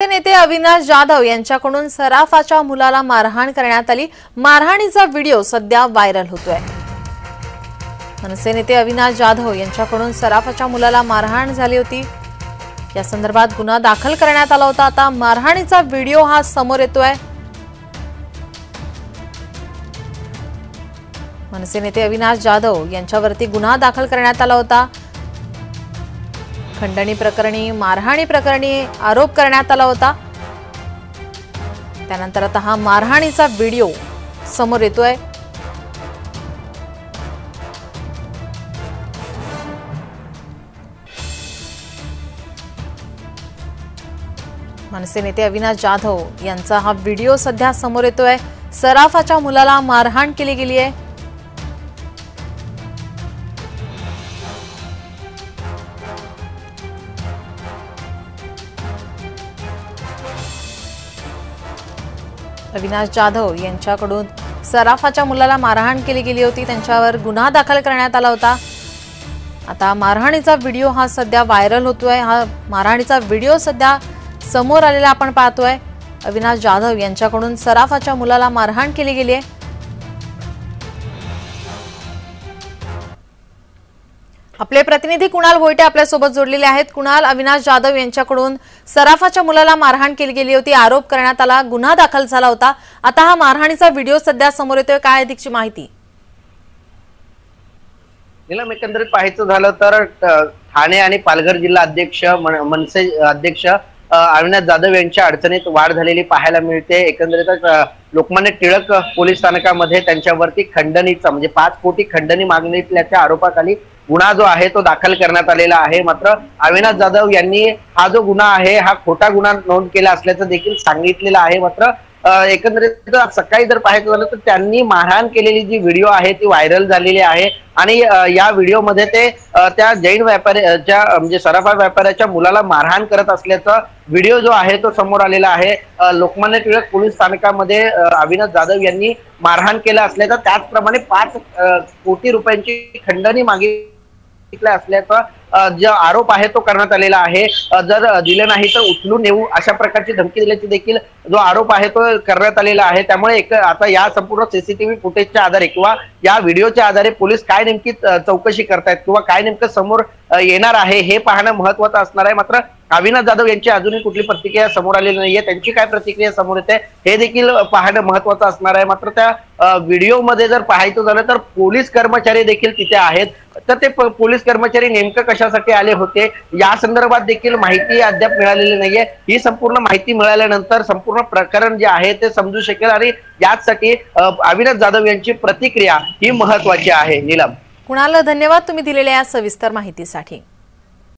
नेते अविनाश जाधव यांच्याकडून सराफाच्या मुलाला मारहाण करण्यात आली। मारहाणीचा व्हिडिओ सध्या व्हायरल होतोय। मनसे नेते अविनाश जाधव यांच्याकडून सराफाच्या मुलाला मारहाण झाली होती। या संदर्भात गुन्हा दाखल करण्यात आला होता। आता मारहाणीचा व्हिडिओ हा समोर येतोय। मनसे नेते अविनाश जाधव यांच्यावरती गुन्हा दाखल करण्यात आला होता। खंडणी प्रकरणी मारहाणी प्रकरणी आरोप करण्यात आला होता। त्यानंतर आता हा मारहाणीचा व्हिडिओ समोर येतोय। मनसे नेते अविनाश जाधव यांचा हा व्हिडिओ सध्या समोर येतोय। सराफाच्या मुलाला मारहाण केली गेली आहे। अविनाश जाधव यांच्याकडून सराफाच्या मुलाला मारहाण केली गेली होती। त्यांच्यावर गुन्हा दाखल करण्यात आला होता। आता मारहाणीचा व्हिडिओ हा सध्या व्हायरल होतोय। हा मारहाणीचा व्हिडिओ सध्या समोर आलेला आपण पाहतोय। अविनाश जाधव यांच्याकडून सराफाच्या मुलाला मारहाण केली गेली आहे। आपले प्रतिनिधी कुणाल भोईटे आपल्या सोबत जोडलेले आहेत। कुणाल, अविनाश जाधव यांच्याकडून सराफाच्या मुलाला मारहाण केली गेली होती, आरोप करण्यात आला, गुन्हा दाखल झाला होता। आता हा मारहाणीचा व्हिडिओ सध्या समोर येतोय, काय अधिकची माहिती? नीलम, एकंदरीत पाहायचं झालं तर ठाणे आणि पालघर जिल्हा अध्यक्ष मनसे अध्यक्ष अविनाश जाधव यांच्या अडचणीत वाढ झालेली पाहायला मिळते। एकंदरीतच लोकमान्य टिळक पोलीस स्थानकामध्ये त्यांच्यावरती खंडणीचा म्हणजे 5 कोटी खंडणी मागणीच्या आरोपाखाली गुन्हा जो आहे तो दाखल करण्यात आलेला आहे। मात्र अविनाश जाधव यांनी हा जो गुन्हा आहे हा खोटा गुन्हा नोंद केला असल्याचं देखील सांगितलेलं आहे। मात्र एकंदरीत सकाळी जर पाहायचं झालं तर त्यांनी मारहाण केलेली जी व्हिडिओ आहे ती व्हायरल झालेली आहे। आणि या व्हिडिओमध्ये ते त्या जैन व्यापाऱ्याच्या म्हणजे सराफा व्यापाऱ्याच्या मुलाला मारहाण करत असल्याचा व्हिडिओ जो आहे तो समोर आलेला आहे। लोकमान्य टिळक पोलीस स्थानकामध्ये अविनाश जाधव यांनी मारहाण केलं असल्याचं, त्याचप्रमाणे 5 कोटी रुपयांची खंडणी मागितली असल्याचा जो आरोप आहे तो करण्यात आलेला आहे। जर दिलं नाही तर उचलून नेऊ अशा प्रकारची धमकी दिल्याची देखील जो आरोप आहे तो करण्यात आलेला आहे। त्यामुळे आता या संपूर्ण सीसीटीव्ही फुटेजच्या आधारे किंवा या व्हिडिओच्या आधारे पोलीस काय नेमकी चौकशी करतायत किंवा काय नेमकं समोर येणार आहे हे पाहणं महत्त्वाचं असणार आहे। मात्र अविनाश जाधव यांची अजूनही कुठली प्रतिक्रिया समोर आलेली नाहीये, त्यांची काय प्रतिक्रिया समोर येते हे देखील पाहणं महत्त्वाचं असणार आहे। मात्र त्या व्हिडिओमध्ये जर पाहायचं झालं तर पोलीस कर्मचारी देखील तिथे आहेत। तर ते पोलीस कर्मचारी नेमकं कशासाठी आले होते या संदर्भात देखील माहिती अद्याप मिळालेली नाहीये। ही संपूर्ण माहिती मिळाल्यानंतर संपूर्ण प्रकरण जे आहे ते समजू शकेल आणि यासाठी अविनाश जाधव यांची प्रतिक्रिया ही महत्त्वाची आहे। नीलम, कुणाला धन्यवाद तुम्ही दिलेल्या या सविस्तर माहितीसाठी।